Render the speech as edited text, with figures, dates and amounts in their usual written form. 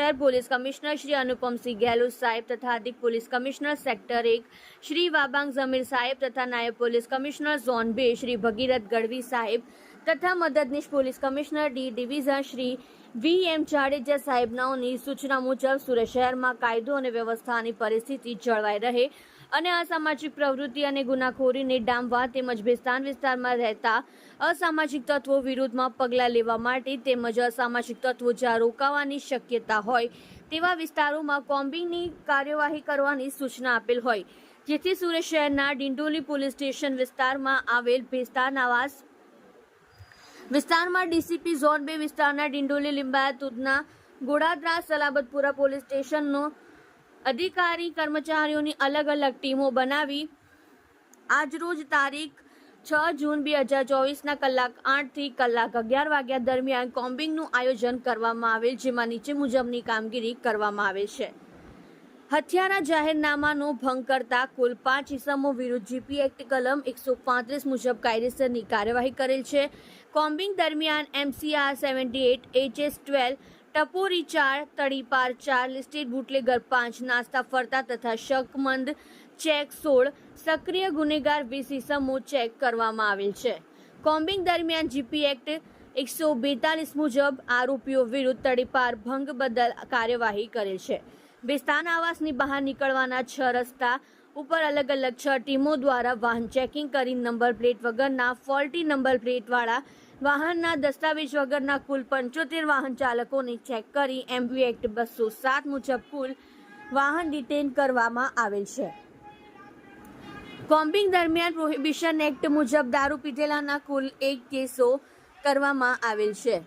શહેર police commissioner Shri Anupamsinh Gehlot સાહેબ તથા અધિક police commissioner sector 1 Shri Wabang Zamir સાહેબ તથા નાયબ police commissioner zone 2 Shri Bhagirath Gadhvi સાહેબ તથા મદદનીશ police commissioner D division Shri V M. Jadeja સાહેબનાઓની સૂચના મુજબ સુરત શહેરમાં કાયદો અને વ્યવસ્થાની પરિસ્થિતિ જળવાઈ રહે અને અસામાજિક પ્રવૃત્તિ અને ગુનાખોરીને ડામવા તેમજ ભેસ્તાન વિસ્તારમાં રહેતા અસામાજિક તત્વો વિરુદ્ધમાં પગલાં લેવા માટે તેમજ અસામાજિક તત્વો જ્યાં રોકાવાની શક્યતા હોય તેવા વિસ્તારોમાં કોમ્બિંગની કાર્યવાહી કરવાની સૂચના આપેલ હોય, જેથી સુરત શહેરના ડિંડોલી પોલીસ સ્ટેશન વિસ્તારમાં આવેલ ભેસ્તાન આવાસ વિસ્તારમાં ડીસીપી ઝોન 2 વિસ્તારના ડિંડોલી, લિંબાયત, ઉધના, ગોડાદરા, સલાબતપુરા પોલીસ સ્ટેશનનો અધિકારી કર્મચારીઓની અલગ અલગ ટીમો બનાવી આજરોજ તારીખ 6 જૂન 2024ના કલાક 8 થી કલાક 11 વાગ્યા દરમિયાન કોમ્બિંગનું આયોજન કરવામાં આવેલ, જેમાં નીચે મુજબની કામગીરી કરવામાં આવે છે. હથિયારા જાહેરનામાનો ભંગ કરતા કુલ 5 ઇસમો વિરુદ્ધ જીપી એક્ટ કલમ 135 મુજબ કાયદેસરની કાર્યવાહી કરેલ છે. કોમ્બિંગ દરમિયાન MCR 78, HS 12, ટપોરી 4, તડીપાર 4, લિસ્ટેડ બુટલેગર 5, નાસ્તા ફરતા તથા શકમંદ ચેક 16, સક્રિય ગુનેગાર 20 ઇસમો ચેક કરવામાં આવેલ છે. કોમ્બિંગ દરમિયાન જીપી એક્ટ 142 મુજબ આરોપીઓ વિરુદ્ધ તડીપાર ભંગ બદલ કાર્યવાહી કરેલ છે. ભેસ્તાન આવાસની બહાર નીકળવાના 6 રસ્તા ઉપર અલગ અલગ 6 ટીમો દ્વારા વાહન ચેકિંગ કરી નંબર પ્લેટ વગરના ફોલ્ટી નંબર પ્લેટવાળા વાહનના દસ્તાવેજ વગરના કુલ 75 વાહન ચાલકોને ચેક કરી MV એક્ટ 207 મુજબ કુલ વાહન ડિટેન કરવામાં આવેલ છે. કોમ્બિંગ દરમિયાન પ્રોહિબિશન એક્ટ મુજબ દારૂ પીધેલાના કુલ 1 કેસો કરવામાં આવેલ છે.